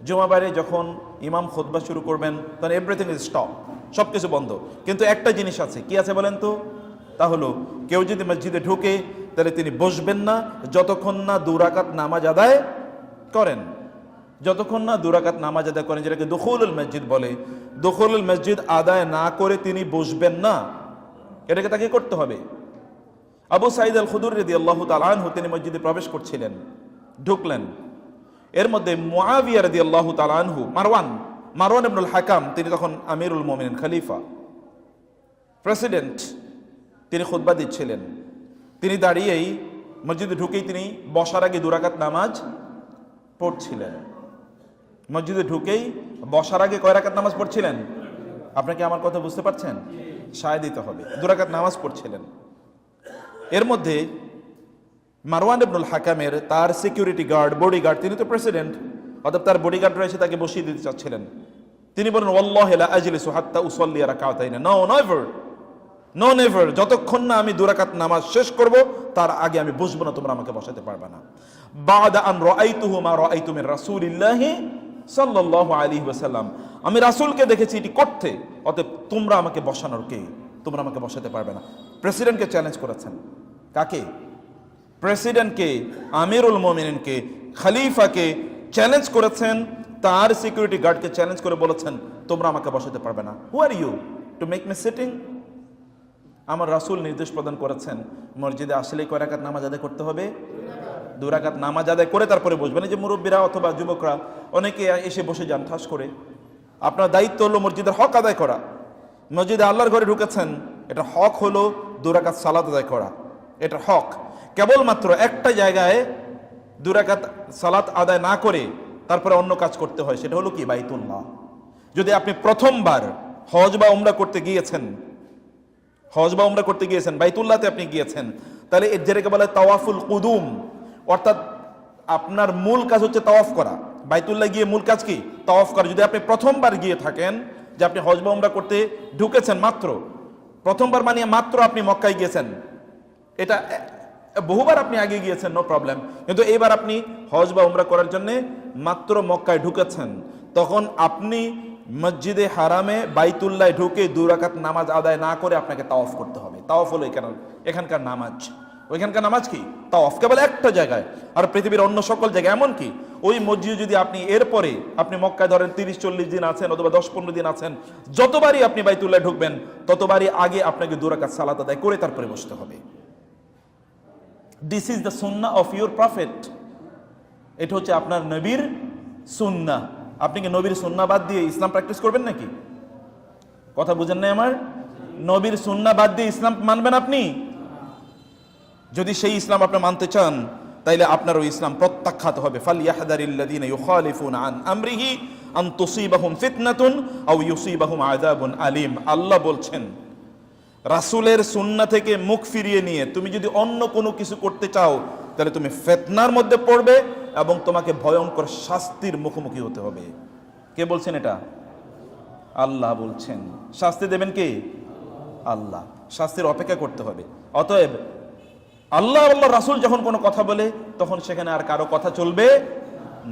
জুমাবারে যখন ইমাম খুতবা শুরু করবেন তখন এভরিথিং ইজ স্টপ, সব কিছু বন্ধ। কিন্তু একটা জিনিস আছে, কি আছে বলেন তো? তা হলো কেউ যদি মসজিদে ঢুকে তাহলে তিনি বসবেন না যতক্ষণ না 2 রাকাত নামাজ আদায় করেন। যতক্ষণ না 2 রাকাত নামাজ আদায় করেন, যেটাকে দুখুলুল মসজিদ বলে, দুখুলুল মসজিদ আদায় না করে তিনি বসবেন না। এটাকে তাকে করতে হবে। আবু সাঈদ আল খুদরি রাদিয়াল্লাহু তাআলা আনহু তিনি মসজিদে প্রবেশ করছিলেন, ঢুকলেন। এর মধ্যে মুআবিয়া রাদিয়াল্লাহু তাআলা আনহু, মারওয়ান ইবনুল হাকাম, তিনি তখন আমিরুল মুমিনিন, খলিফা, প্রেসিডেন্ট, তিনি খুতবা দিচ্ছিলেন। তিনি দাঁড়িয়েই মসজিদে ঢুকেই তিনি বসার আগে 2 রাকাত নামাজ পড়ছিলেন। মসজিদে ঢুকেই বসার আগে কয় রাকাত নামাজ পড়ছিলেন? আপনাকে আমার কথা বুঝতে পারছেন? সায় দিতে হবে। 2 রাকাত নামাজ পড়ছিলেন। এর মধ্যে মারওয়ান ইবনুল হাকামের তার সিকিউরিটি গার্ড, বডিগার্ড, তিনি তো প্রেসিডেন্ট, অর্থাৎ তার বডিগার্ডরা এসে তাকে বসিয়ে দিতে চাচ্ছিলেন। তিনি বলেন, ওয়াল্লাহি লা আজলিসু হাত্তা উসাল্লি রাকাতাইন, নো নেভার, নো নেভার, যতক্ষণ না আমি 2 রাকাত নামাজ শেষ করব তার আগে আমি বসবো না, তোমরা আমাকে বসাতে পারবে না। বাদা আন রাআইতুহু মা রাআইতু মিন রাসূলিল্লাহি সাল্লাল্লাহু আলাইহি ওয়াসাল্লাম, আমি রাসূলকে দেখেছি এটি করতে, অতএব তোমরা আমাকে বসানোর কে? তোমরা আমাকে বসাতে পারবে না। প্রেসিডেন্টকে চ্যালেঞ্জ করেছেন। কাকে? প্রেসিডেন্টকে, আমিরুল মুমিনিনকে, খলিফাকে চ্যালেঞ্জ করেছেন। তার সিকিউরিটি গার্ডকে চ্যালেঞ্জ করে বলেছেন, তোমরা আমাকে বসাতে পারবে না। Who are you to make me sitting? আমার রাসূল নির্দেশ প্রদান করেছেন মসজিদে আসলেই কয় রাকাত নামাজ আদায় করতে হবে? 2 রাকাত নামাজ আদায় করে তারপরে বসবেন। এই যে মুরব্বীরা অথবা যুবকরা অনেকে এসে বসে যান ঠাস করে। আপনার দায়িত্ব হলো মসজিদের হক আদায় করা। মসজিদে আল্লাহর ঘরে ঢুকেছেন, এটা হক হলো 2 রাকাত সালাত আদায় করা, এটা হক। কেবলমাত্র একটা জায়গায় 2 রাকাত সালাত আদায় না করে তারপরে অন্য কাজ করতে হয়, সেটা হলো কি? বাইতুল্লাহ। যদি আপনি প্রথমবার হজ বা উমরা করতে গিয়েছেন, বাইতুল্লাহতে আপনি গিয়েছেন, তাহলে এর যেটাকে বলে তাওয়াফুল কুদুম, অর্থাৎ আপনার মূল কাজ হচ্ছে তাওয়াফ করা। বাইতুল্লাহ গিয়ে মূল কাজ কি? তাওয়াফ করা। যদি আপনি প্রথমবার গিয়ে থাকেন, যে আপনি হজ বা উমরা করতে ঢুকেছেন মাত্র প্রথমবার, মানে মাত্র আপনি মক্কায় গিয়েছেন, এটা বহুবার আপনি আগে গিয়েছেন, নো প্রবলেম, কিন্তু এইবার আপনি হজ বা উমরা করার জন্য মাত্র মক্কায় ঢুকেছেন, তখন আপনি মসজিদে হারামে বাইতুল্লাহ ঢুকে 2 রাকাত নামাজ আদায় না করে আপনাকে তাওয়াফ করতে হবে। তাওয়াফ হলো এখানকার নামাজ। ওইখানকার নামাজ কি? তাওয়াফ, কেবল একটা জায়গায়। আর পৃথিবীর অন্য সকল জায়গায়, এমনকি ওই মসজিদে যদি আপনি এরপরে আপনি মক্কায় ধরেন 30-40 দিন আছেন অথবা 10-15 দিন আছেন, যতবারই আপনি বাইতুল্লাহ ঢুকবেন ততবারই আগে আপনাকে 2 রাকাত সালাত আদায় করে তারপরে বসতে হবে। This is the Sunnah of your prophet. এটা হচ্ছে আপনার নবীর সুন্নাহ। আপনি কি নবীর সুন্নাহ বাদ দিয়ে ইসলাম প্র্যাকটিস করবেন নাকি? কথা বুঝেন নাই আমার? নবীর সুন্নাহ বাদ দিয়ে ইসলাম মানবেন আপনি? যদি সেই ইসলাম আপনি মানতে চান, তাইলে আপনার ওই ইসলাম প্রত্যাখ্যাত হবে। ফালইয়াহদারিল্লাযীনা ইউখালিফুনা আন আমরিহি আন তুসিবাহুম ফিতনাতুন আও ইউসিবাহুম আযাবুন আলীম। আল্লাহ বলছেন, রাসূলের সুন্নাহ থেকে মুখ ফিরিয়ে নিয়ে তুমি যদি অন্য কোনো কিছু করতে চাও, তাহলে তুমি ফিতনার মধ্যে পড়বে এবং তোমাকে ভয়ঙ্কর শাস্তির মুখোমুখি হতে হবে। কে বলছেন এটা? আল্লাহ বলছেন। শাস্তি দেবেন কে? আল্লাহ। শাস্তির অপেক্ষা করতে হবে। অতএব আল্লাহ রাসূল যখন কোনো কথা বলে, তখন সেখানে আর কারো কথা চলবে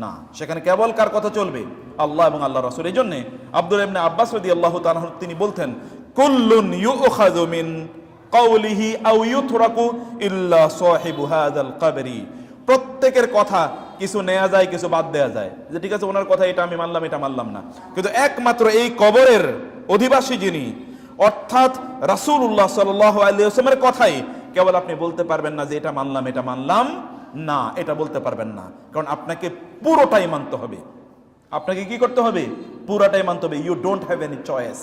না, সেখানে কেবল কার কথা চলবে? আল্লাহ এবং আল্লাহ রাসূল। এই জন্যে আব্দুল্লাহ ইবনে আব্বাস রাদিয়াল্লাহু তাআলা তিনি বলতেন, কুল্লুন ইউখাযু মিন কাওলিহি আও ইউতরাকু ইল্লা সাহিবু হাযাল কবরি। প্রত্যেকের কথা কিছু নেওয়া যায়, কিছু বাদ দেওয়া যায়, যে ঠিক আছে ওনার কথা এটা আমি মানলাম, এটা মানলাম না, কিন্তু একমাত্র এই কবরের অধিবাসী যিনি, অর্থাৎ রাসূলুল্লাহ সাল্লাল্লাহু আলাইহি ওয়াসাল্লামের কথাই কেবল আপনি বলতে পারবেন না যে এটা মানলাম, এটা মানলাম না, এটা বলতে পারবেন না। কারণ আপনাকে পুরোটাই মানতে হবে। আপনাকে কি করতে হবে? পুরোটাই মানতে হবে। You don't have any choice.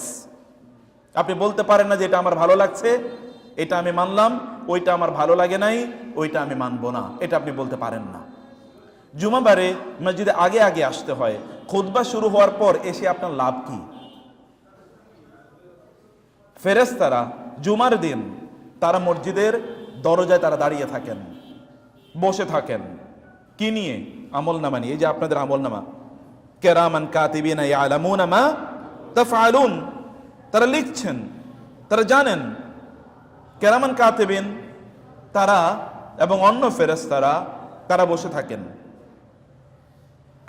আপনি বলতে পারেন না যে এটা আমার ভালো লাগছে, এটা আমি মানলাম, ওইটা আমার ভালো লাগে নাই, ওইটা আমি মানবো না, এটা আপনি বলতে পারেন না। জুমাবারে মসজিদে আগে আগে আসতে হয়। খুতবা শুরু হওয়ার পর এসে আপনার লাভ কি? ফেরেশতারা জুমার দিন তারা মসজিদের দরজায় তারা দাঁড়িয়ে থাকেন, বসে থাকেন। কি নিয়ে? আমলনামা নিয়ে। এই যে আপনাদের আমলনামা, কিরামান কাতিবিনা ইয়ালামুনা মা তাফআলুন, তারা লিখছেন, তারা জানেন। কিরামান কাতিবিন তারা এবং অন্য ফেরেশতারা তারা বসে থাকেন।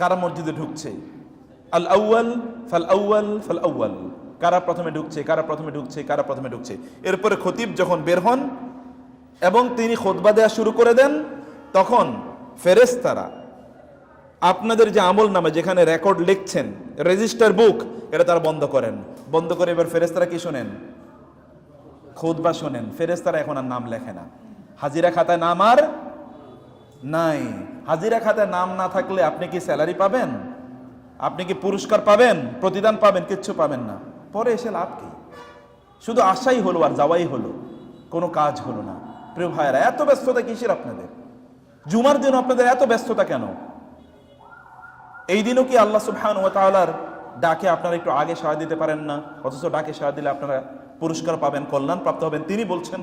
কারা মসজিদে ঢুকছে আল আউয়াল ফাল আউয়াল ফাল আউয়াল, কারা প্রথমে ঢুকছে, কারা প্রথমে ঢুকছে, কারা প্রথমে ঢুকছে। এরপরে খতিব যখন বের হন এবং তিনি খুতবা দেওয়া শুরু করে দেন, তখন ফেরেশতারা আপনাদের যে আমল নামে যেখানে রেকর্ড লিখছেন, রেজিস্টার বুক, এটা তারা বন্ধ করেন। বন্ধ করে এবার ফেরেশতারা কি শোনেন? খুতবা শোনেন। ফেরেশতারা এখন আর নাম লেখে না। হাজিরা খাতায় নাম আর নাই। হাজিরা খাতায় নাম না থাকলে আপনি কি স্যালারি পাবেন? আপনি কি পুরস্কার পাবেন? প্রতিদান পাবেন? কিচ্ছু পাবেন না। পরে এসে লাভ কি? শুধু আশাই হলো আর যাওয়াই হলো, কোনো কাজ হলো না। প্রিয় ভাইয়েরা, এত ব্যস্ততা কিসের আপনাদের? জুমার দিন আপনাদের এত ব্যস্ততা কেন? এই দিনও কি আল্লাহ সুবহানাহু ওয়া তাআলার ডাকে আপনারা একটু আগে সাড়া দিতে পারেন না? অথচ ডাকে সাড়া দিলে আপনারা পুরস্কার পাবেন, কল্যাণ প্রাপ্ত হবেন, তিনি বলছেন।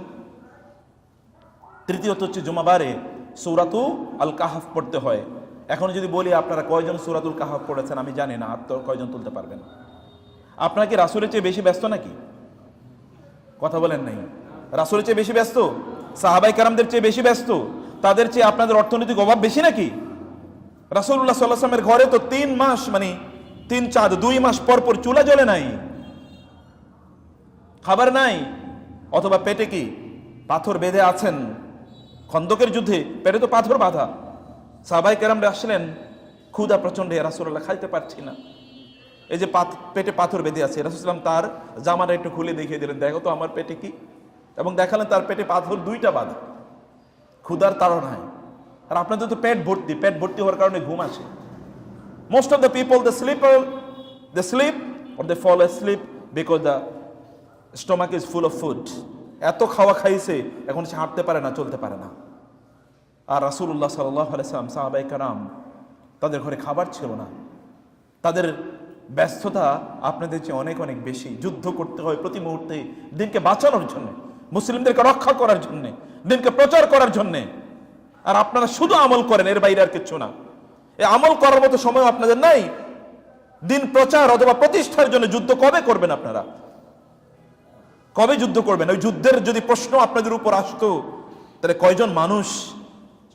তৃতীয়ত হচ্ছে জুমাবারে সূরাতু আল কাহফ পড়তে হয়। এখন যদি বলি আপনারা কয়জন সূরাতুল কাহফ পড়েছেন আমি জানি না, হাত তো কয়জন তুলতে পারবেন? আপনারা কি রাসূলের চেয়ে বেশি ব্যস্ত নাকি? কথা বলেন নাই। রাসূলের চেয়ে বেশি ব্যস্ত? সাহাবায়ে কেরামদের চেয়ে বেশি ব্যস্ত? তাদের চেয়ে আপনাদের অর্থনৈতিক অভাব বেশি নাকি? রাসূলুল্লাহ সাল্লাল্লাহু আলাইহি ওয়াসাল্লামের ঘরে তো 3 মাস, মানে 3 চাঁদ 2 মাস পর পর চুলা জ্বলে নাই, খাবার নাই, অথবা পেটে কি পাথর বেঁধে আছেন? খন্দকের যুদ্ধে পেটে তো পাথর বাঁধা। সাহাবায়ে কেরামরা আসলেন, ক্ষুধা প্রচন্ড, রাসূলুল্লাহ খাইতে পারছি না, এই যে পেটে পাথর বেঁধে আছে। রাসূল সাল্লাল্লাহু আলাইহি ওয়াসাল্লাম তার জামাটা একটু খুলে দেখিয়ে দিলেন, দেখো তো আমার পেটে কি, এবং দেখালেন তার পেটে পাথর 2টা বাঁধা, ক্ষুধার তাড়নায়। আর আপনাদের তো পেট ভর্তি, পেট ভর্তি হওয়ার কারণে ঘুম আসে। Most of the people they sleep or they fall asleep because the stomach is full of food. এত খাওয়া খাইছে এখন সে হাঁটতে পারে না, চলতে পারে না। আর রাসূলুল্লাহ সাল্লাল্লাহু আলাইহি ওয়াসাল্লাম, সাহাবায়ে কেরাম, তাদের ঘরে খাবার ছিল না। তাদের ব্যস্ততা আপনাদের চেয়ে অনেক অনেক বেশি। যুদ্ধ করতে হয় প্রতি মুহূর্তে দিনকে বাঁচানোর জন্য, মুসলিমদেরকে রক্ষা করার জন্য, দিনকে প্রচার করার জন্য। আর আপনারা শুধু আমল করেন, এর বাইরে আর কিচ্ছু না। এই আমল করার মতো সময় আপনাদের নাই। দিন প্রচার অথবা প্রতিষ্ঠার জন্য যুদ্ধ কবে করবেন আপনারা? কবে যুদ্ধ করবেন? ওই যুদ্ধের যদি প্রশ্ন আপনাদের উপর আসতো, তাহলে কয়জন মানুষ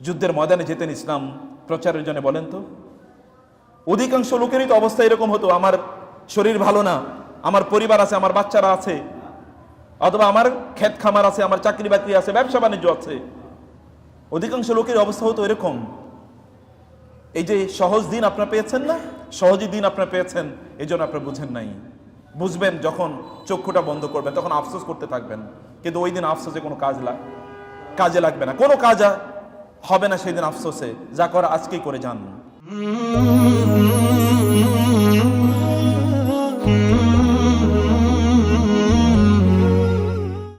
যুদ্ধের ময়দানে যেতেন ইসলাম প্রচারের জন্য বলেন তো? অধিকাংশ লোকেরই তো অবস্থা এরকম হতো, আমার শরীর ভালো না, আমার পরিবার আছে, আমার বাচ্চারা আছে, অথবা আমার ক্ষেত খামার আছে, আমার চাকরি বাকরি আছে, ব্যবসা বাণিজ্য আছে। অধিকাংশ লোকের অবস্থা হতো এরকম। এই যে সহজ দিন আপনারা পেয়েছেন না, সহজই দিন আপনারা পেয়েছেন, এই জন্য আপনারা বুঝেন নাই। বুঝবেন যখন চক্ষুটা বন্ধ করবেন, তখন আফসোস করতে থাকবেন, কিন্তু ওই দিন আফসোসে কোনো কাজে লাগবে না, কোনো কাজ হবে না সেই দিন আফসোসে। যা করা আজকেই করে যান।